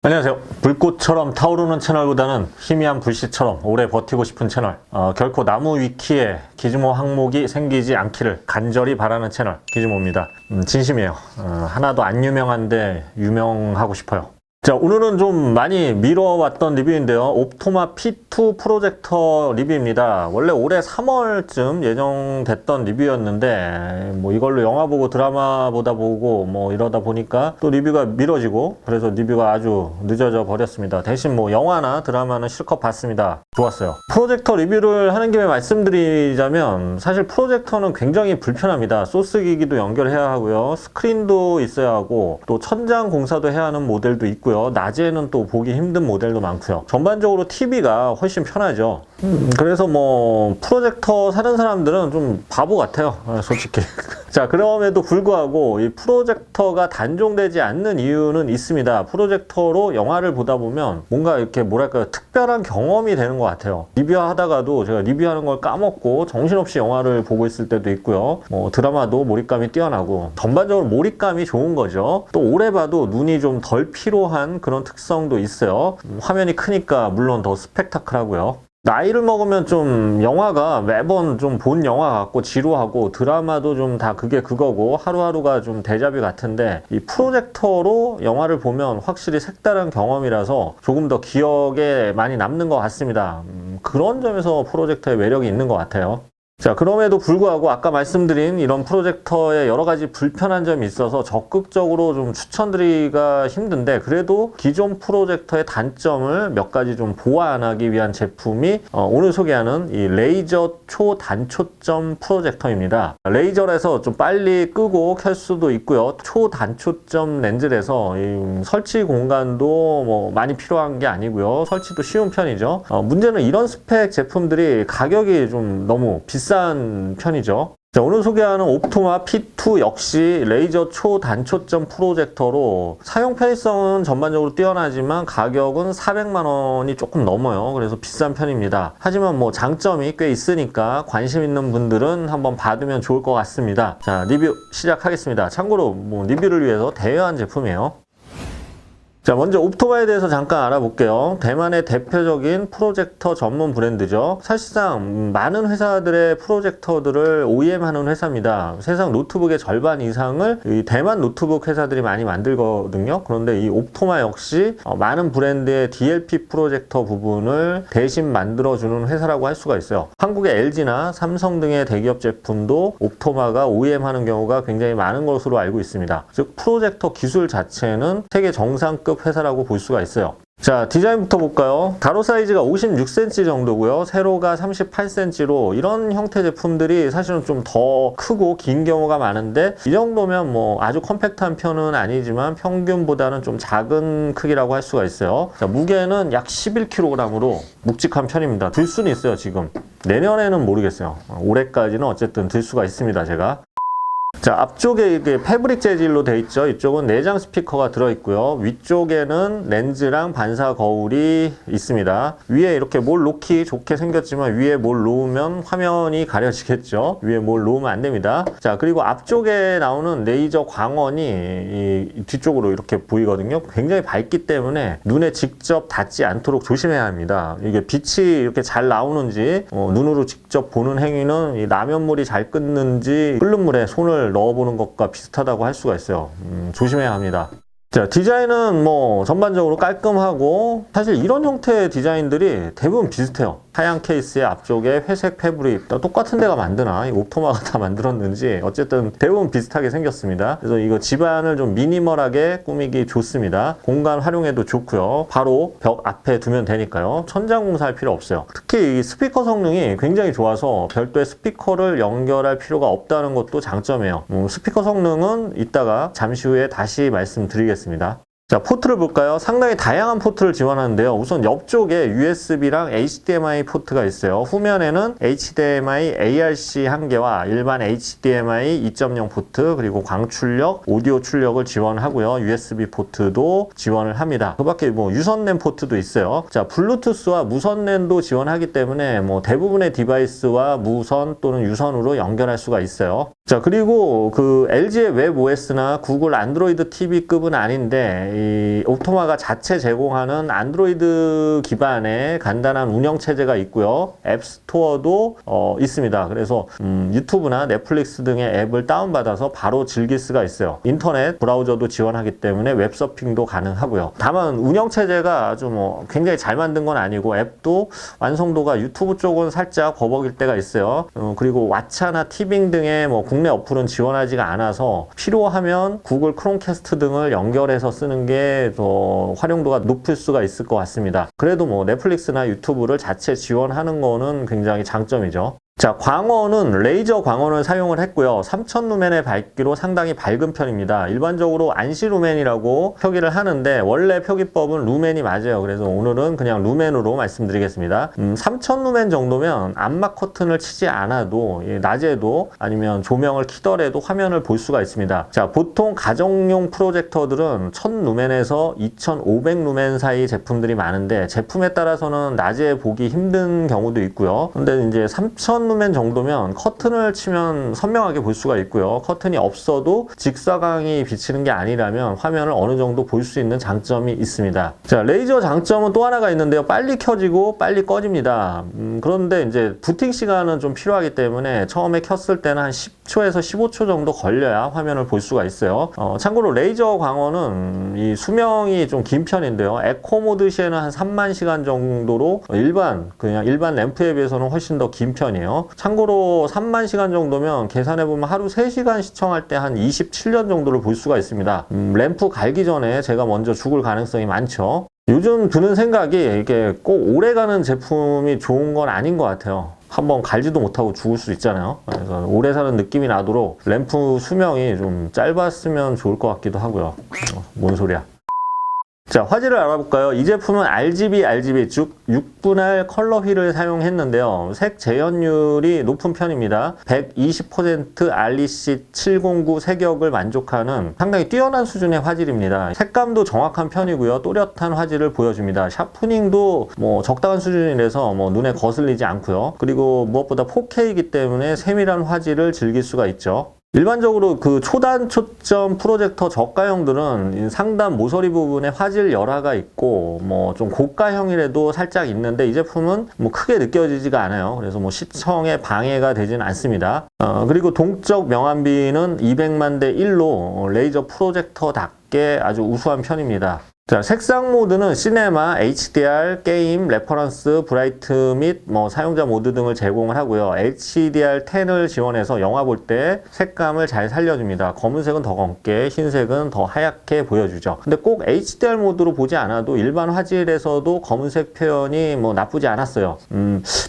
안녕하세요. 불꽃처럼 타오르는 채널보다는 희미한 불씨처럼 오래 버티고 싶은 채널, 결코 나무 위키에 기즈모 항목이 생기지 않기를 간절히 바라는 채널 기즈모입니다. 진심이에요. 하나도 안 유명한데 유명하고 싶어요. 자, 오늘은 좀 많이 미뤄왔던 리뷰인데요. 옵토마 P2 프로젝터 리뷰입니다. 원래 올해 3월쯤 예정됐던 리뷰였는데 뭐 이걸로 영화 보고 드라마 보다 보고 뭐 이러다 보니까 또 리뷰가 미뤄지고, 그래서 리뷰가 아주 늦어져 버렸습니다. 대신 뭐 영화나 드라마는 실컷 봤습니다. 좋았어요. 프로젝터 리뷰를 하는 김에 말씀드리자면, 사실 프로젝터는 굉장히 불편합니다. 소스기기도 연결해야 하고요, 스크린도 있어야 하고, 또 천장 공사도 해야 하는 모델도 있고요, 낮에는 또 보기 힘든 모델도 많고요. 전반적으로 TV가 훨씬 편하죠. 그래서 뭐 프로젝터 사는 사람들은 좀 바보 같아요, 솔직히. 자, 그럼에도 불구하고 이 프로젝터가 단종되지 않는 이유는 있습니다. 프로젝터로 영화를 보다 보면 뭔가 이렇게 뭐랄까요, 특별한 경험이 되는 것 같아요. 리뷰하다가도 제가 리뷰하는 걸 까먹고 정신없이 영화를 보고 있을 때도 있고요. 뭐 드라마도 몰입감이 뛰어나고 전반적으로 몰입감이 좋은 거죠. 또 오래 봐도 눈이 좀 덜 피로한 그런 특성도 있어요. 화면이 크니까 물론 더 스펙타클하고요. 나이를 먹으면 좀 영화가 매번 좀 본 영화 같고 지루하고, 드라마도 좀 다 그게 그거고 하루하루가 좀 데자뷰 같은데, 이 프로젝터로 영화를 보면 확실히 색다른 경험이라서 조금 더 기억에 많이 남는 것 같습니다. 그런 점에서 프로젝터의 매력이 있는 것 같아요. 자, 그럼에도 불구하고 아까 말씀드린 이런 프로젝터에 여러 가지 불편한 점이 있어서 적극적으로 좀 추천드리기가 힘든데, 그래도 기존 프로젝터의 단점을 몇 가지 좀 보완하기 위한 제품이 오늘 소개하는 이 레이저 초단초점 프로젝터입니다. 레이저라서 좀 빨리 끄고 켤 수도 있고요, 초단초점 렌즈라서 이 설치 공간도 뭐 많이 필요한 게 아니고요, 설치도 쉬운 편이죠. 문제는 이런 스펙 제품들이 가격이 좀 너무 비싼 편이죠. 자, 오늘 소개하는 옵토마 P2 역시 레이저 초단초점 프로젝터로 사용 편의성은 전반적으로 뛰어나지만 가격은 400만 원이 조금 넘어요. 그래서 비싼 편입니다. 하지만 뭐 장점이 꽤 있으니까 관심 있는 분들은 한번 받으면 좋을 것 같습니다. 자, 리뷰 시작하겠습니다. 참고로 뭐 리뷰를 위해서 대여한 제품이에요. 자, 먼저 옵토마에 대해서 잠깐 알아볼게요. 대만의 대표적인 프로젝터 전문 브랜드죠. 사실상 많은 회사들의 프로젝터들을 OEM하는 회사입니다. 세상 노트북의 절반 이상을 이 대만 노트북 회사들이 많이 만들거든요. 그런데 이 옵토마 역시 많은 브랜드의 DLP 프로젝터 부분을 대신 만들어주는 회사라고 할 수가 있어요. 한국의 LG나 삼성 등의 대기업 제품도 옵토마가 OEM하는 경우가 굉장히 많은 것으로 알고 있습니다. 즉 프로젝터 기술 자체는 세계 정상급 회사라고 볼 수가 있어요. 자, 디자인부터 볼까요? 가로 사이즈가 56cm 정도고요, 세로가 38cm로 이런 형태 제품들이 사실은 좀 더 크고 긴 경우가 많은데, 이 정도면 뭐 아주 컴팩트한 편은 아니지만 평균보다는 좀 작은 크기라고 할 수가 있어요. 자, 무게는 약 11kg으로 묵직한 편입니다. 들 수는 있어요. 지금 내년에는 모르겠어요. 올해까지는 어쨌든 들 수가 있습니다, 제가. 자, 앞쪽에 이게 패브릭 재질로 되어 있죠. 이쪽은 내장 스피커가 들어있고요, 위쪽에는 렌즈랑 반사 거울이 있습니다. 위에 이렇게 뭘 놓기 좋게 생겼지만 위에 뭘 놓으면 화면이 가려지겠죠. 위에 뭘 놓으면 안 됩니다. 자, 그리고 앞쪽에 나오는 레이저 광원이 이 뒤쪽으로 이렇게 보이거든요. 굉장히 밝기 때문에 눈에 직접 닿지 않도록 조심해야 합니다. 이게 빛이 이렇게 잘 나오는지, 눈으로 직접 보는 행위는 이 라면물이 잘 끓는지 끓는 물에 손을 넣어보는 것과 비슷하다고 할 수가 있어요. 조심해야 합니다. 자, 디자인은 뭐 전반적으로 깔끔하고, 사실 이런 형태의 디자인들이 대부분 비슷해요. 하얀 케이스의 앞쪽에 회색 패브릭, 똑같은 데가 만드나? 이 옵토마가 다 만들었는지 어쨌든 대부분 비슷하게 생겼습니다. 그래서 이거 집안을 좀 미니멀하게 꾸미기 좋습니다. 공간 활용에도 좋고요, 바로 벽 앞에 두면 되니까요. 천장 공사할 필요 없어요. 특히 이 스피커 성능이 굉장히 좋아서 별도의 스피커를 연결할 필요가 없다는 것도 장점이에요. 스피커 성능은 이따가 잠시 후에 다시 말씀드리겠습니다. 자, 포트를 볼까요? 상당히 다양한 포트를 지원하는데요. 우선 옆쪽에 USB랑 HDMI 포트가 있어요. 후면에는 HDMI ARC 1개와 일반 HDMI 2.0 포트, 그리고 광출력, 오디오 출력을 지원하고요, USB 포트도 지원을 합니다. 그 밖에 뭐 유선랜 포트도 있어요. 자, 블루투스와 무선랜도 지원하기 때문에 뭐 대부분의 디바이스와 무선 또는 유선으로 연결할 수가 있어요. 자, 그리고 그 LG의 웹OS나 구글 안드로이드 TV급은 아닌데, 이 옵토마가 자체 제공하는 안드로이드 기반의 간단한 운영체제가 있고요. 앱스토어도 있습니다. 그래서 유튜브나 넷플릭스 등의 앱을 다운받아서 바로 즐길 수가 있어요. 인터넷 브라우저도 지원하기 때문에 웹서핑도 가능하고요. 다만 운영체제가 아주 굉장히 잘 만든 건 아니고, 앱도 완성도가 유튜브 쪽은 살짝 버벅일 때가 있어요. 그리고 왓챠나 티빙 등의 국내 어플은 지원하지가 않아서 필요하면 구글 크롬캐스트 등을 연결해서 쓰는 게 더 활용도가 높을 수가 있을 것 같습니다. 그래도 넷플릭스나 유튜브를 자체 지원하는 거는 굉장히 장점이죠. 자, 광원은 레이저 광원을 사용을 했고요. 3000 루멘의 밝기로 상당히 밝은 편입니다. 일반적으로 안시 루멘이라고 표기를 하는데 원래 표기법은 루멘이 맞아요. 그래서 오늘은 그냥 루멘으로 말씀드리겠습니다. 3000 루멘 정도면 암막 커튼을 치지 않아도 낮에도 아니면 조명을 켜더라도 화면을 볼 수가 있습니다. 자, 보통 가정용 프로젝터들은 1000 루멘에서 2500 루멘 사이 제품들이 많은데 제품에 따라서는 낮에 보기 힘든 경우도 있고요. 근데 이제 3000 루멘 정도면 커튼을 치면 선명하게 볼 수가 있고요. 커튼이 없어도 직사광이 비치는 게 아니라면 화면을 어느 정도 볼 수 있는 장점이 있습니다. 자, 레이저 장점은 또 하나가 있는데요. 빨리 켜지고 빨리 꺼집니다. 그런데 이제 부팅 시간은 좀 필요하기 때문에 처음에 켰을 때는 한 10초에서 15초 정도 걸려야 화면을 볼 수가 있어요. 참고로 레이저 광원은 이 수명이 좀 긴 편인데요. 에코 모드 시에는 한 3만 시간 정도로 그냥 일반 램프에 비해서는 훨씬 더 긴 편이에요. 참고로 3만 시간 정도면 계산해보면 하루 3시간 시청할 때 한 27년 정도를 볼 수가 있습니다. 램프 갈기 전에 제가 먼저 죽을 가능성이 많죠. 요즘 드는 생각이 이게 꼭 오래가는 제품이 좋은 건 아닌 것 같아요. 한번 갈지도 못하고 죽을 수 있잖아요. 그래서 오래 사는 느낌이 나도록 램프 수명이 좀 짧았으면 좋을 것 같기도 하고요. 뭔 소리야. 자, 화질을 알아볼까요? 이 제품은 RGB, 즉 6분할 컬러 휠을 사용했는데요. 색 재현율이 높은 편입니다. 120% REC 709 색역을 만족하는 상당히 뛰어난 수준의 화질입니다. 색감도 정확한 편이고요. 또렷한 화질을 보여줍니다. 샤프닝도 적당한 수준이라서 눈에 거슬리지 않고요. 그리고 무엇보다 4K이기 때문에 세밀한 화질을 즐길 수가 있죠. 일반적으로 그 초단 초점 프로젝터 저가형들은 상단 모서리 부분에 화질 열화가 있고 좀 고가형이라도 살짝 있는데 이 제품은 크게 느껴지지가 않아요. 그래서 시청에 방해가 되지는 않습니다. 그리고 동적 명암비는 200만 대 1로 레이저 프로젝터답게 아주 우수한 편입니다. 자, 색상 모드는 시네마, HDR, 게임, 레퍼런스, 브라이트 및 사용자 모드 등을 제공을 하고요. HDR10을 지원해서 영화 볼 때 색감을 잘 살려줍니다. 검은색은 더 검게, 흰색은 더 하얗게 보여주죠. 근데 꼭 HDR 모드로 보지 않아도 일반 화질에서도 검은색 표현이 나쁘지 않았어요.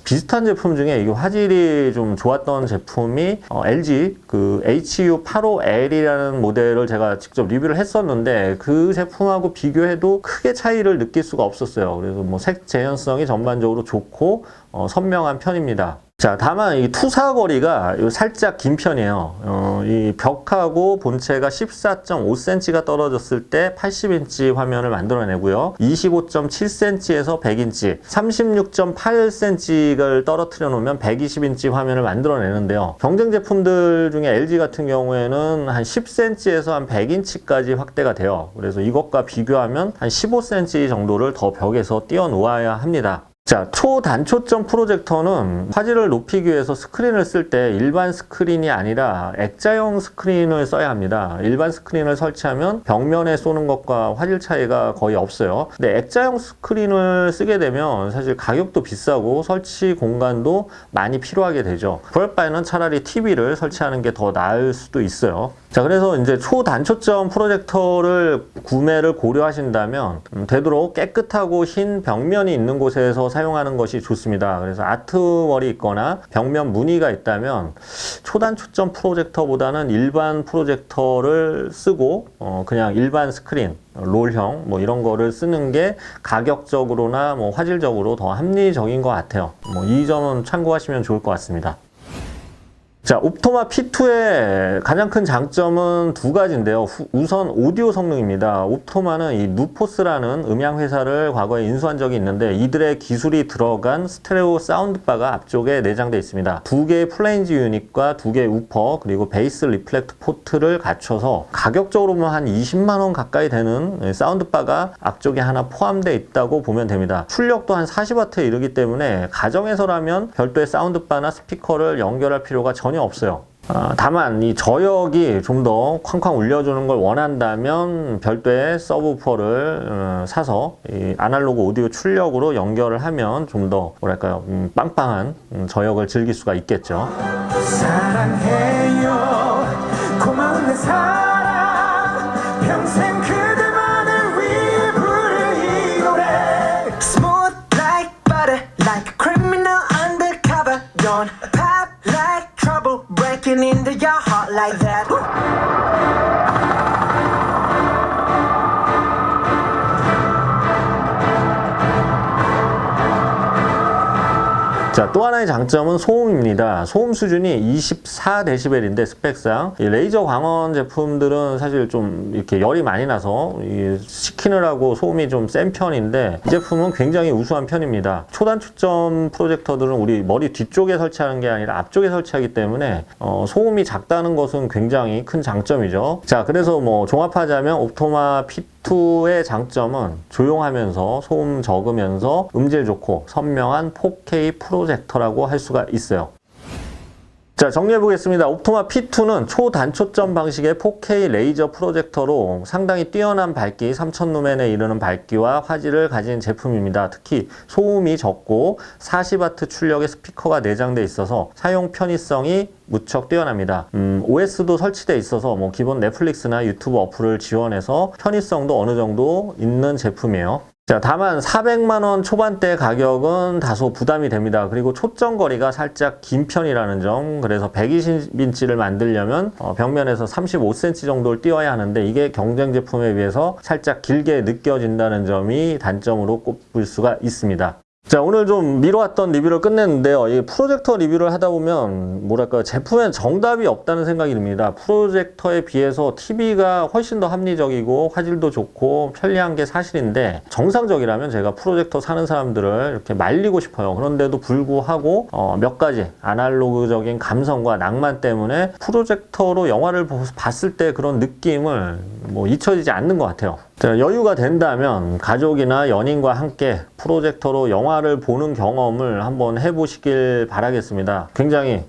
비슷한 제품 중에 이게 화질이 좀 좋았던 제품이 LG 그 HU85L이라는 모델을 제가 직접 리뷰를 했었는데 그 제품하고 비교해도 크게 차이를 느낄 수가 없었어요. 그래서 색 재현성이 전반적으로 좋고 선명한 편입니다. 자, 다만 이 투사거리가 살짝 긴 편이에요. 이 벽하고 본체가 14.5cm가 떨어졌을 때 80인치 화면을 만들어내고요. 25.7cm에서 100인치, 36.8cm를 떨어뜨려 놓으면 120인치 화면을 만들어내는데요. 경쟁 제품들 중에 LG 같은 경우에는 한 10cm에서 한 100인치까지 확대가 돼요. 그래서 이것과 비교하면 한 15cm 정도를 더 벽에서 띄워놓아야 합니다. 자, 초단초점 프로젝터는 화질을 높이기 위해서 스크린을 쓸 때 일반 스크린이 아니라 액자형 스크린을 써야 합니다. 일반 스크린을 설치하면 벽면에 쏘는 것과 화질 차이가 거의 없어요. 근데 액자형 스크린을 쓰게 되면 사실 가격도 비싸고 설치 공간도 많이 필요하게 되죠. 그럴 바에는 차라리 TV를 설치하는 게 더 나을 수도 있어요. 자, 그래서 이제 초단초점 프로젝터를 구매를 고려하신다면 되도록 깨끗하고 흰 벽면이 있는 곳에서 사용하는 것이 좋습니다. 그래서 아트월이 있거나 벽면 무늬가 있다면 초단초점 프로젝터보다는 일반 프로젝터를 쓰고 그냥 일반 스크린, 롤형 이런 거를 쓰는 게 가격적으로나 화질적으로 더 합리적인 것 같아요. 이 점은 참고하시면 좋을 것 같습니다. 자, 옵토마 P2의 가장 큰 장점은 두 가지인데요. 우선 오디오 성능입니다. 옵토마는 이 누포스라는 음향 회사를 과거에 인수한 적이 있는데 이들의 기술이 들어간 스테레오 사운드바가 앞쪽에 내장되어 있습니다. 두 개의 플레인즈 유닛과 두 개의 우퍼 그리고 베이스 리플렉트 포트를 갖춰서 가격적으로 보면 한 20만 원 가까이 되는 사운드바가 앞쪽에 하나 포함되어 있다고 보면 됩니다. 출력도 한 40W에 이르기 때문에 가정에서라면 별도의 사운드바나 스피커를 연결할 필요가 전혀 없어요. 다만 이 저역이 좀 더 쾅쾅 울려주는 걸 원한다면 별도의 서브우퍼를 사서 이 아날로그 오디오 출력으로 연결을 하면 좀 더 뭐랄까요 빵빵한 저역을 즐길 수가 있겠죠. 사랑해요 고마운 내 사랑 평생 그대만을 위해 부를 이 노래 Smooth like butter like a criminal undercover Don't pop like trouble breaking into your heart like that 자, 또 하나의 장점은 소음입니다. 소음 수준이 24dB인데 스펙상 이 레이저 광원 제품들은 사실 좀 이렇게 열이 많이 나서 시키느라고 소음이 좀 센 편인데 이 제품은 굉장히 우수한 편입니다. 초단 초점 프로젝터들은 우리 머리 뒤쪽에 설치하는 게 아니라 앞쪽에 설치하기 때문에 소음이 작다는 것은 굉장히 큰 장점이죠. 자, 그래서 뭐 종합하자면 옵토마 P2의 장점은 조용하면서 소음 적으면서 음질 좋고 선명한 4K 프로젝터라고 할 수가 있어요. 자, 정리해 보겠습니다. 옵토마 P2는 초단초점 방식의 4K 레이저 프로젝터로 상당히 뛰어난 밝기, 3000루멘에 이르는 밝기와 화질을 가진 제품입니다. 특히 소음이 적고 40W 출력의 스피커가 내장되어 있어서 사용 편의성이 무척 뛰어납니다. OS도 설치되어 있어서 뭐 기본 넷플릭스나 유튜브 어플을 지원해서 편의성도 어느 정도 있는 제품이에요. 자, 다만 400만 원 초반대 가격은 다소 부담이 됩니다. 그리고 초점거리가 살짝 긴 편이라는 점, 그래서 120인치를 만들려면 벽면에서 35cm 정도를 띄워야 하는데 이게 경쟁 제품에 비해서 살짝 길게 느껴진다는 점이 단점으로 꼽을 수가 있습니다. 자, 오늘 좀 미뤄왔던 리뷰를 끝냈는데요. 이 프로젝터 리뷰를 하다 보면 뭐랄까 제품엔 정답이 없다는 생각이 듭니다. 프로젝터에 비해서 TV가 훨씬 더 합리적이고 화질도 좋고 편리한 게 사실인데 정상적이라면 제가 프로젝터 사는 사람들을 이렇게 말리고 싶어요. 그런데도 불구하고 몇 가지 아날로그적인 감성과 낭만 때문에 프로젝터로 영화를 봤을 때 그런 느낌을 뭐 잊혀지지 않는 것 같아요. 자, 여유가 된다면 가족이나 연인과 함께 프로젝터로 영화를 보는 경험을 한번 해보시길 바라겠습니다. 굉장히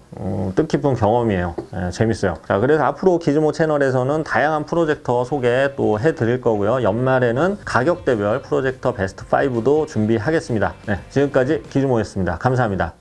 뜻깊은 경험이에요. 재밌어요. 자, 그래서 앞으로 기즈모 채널에서는 다양한 프로젝터 소개 또 해드릴 거고요. 연말에는 가격대별 프로젝터 베스트 5도 준비하겠습니다. 네, 지금까지 기즈모였습니다. 감사합니다.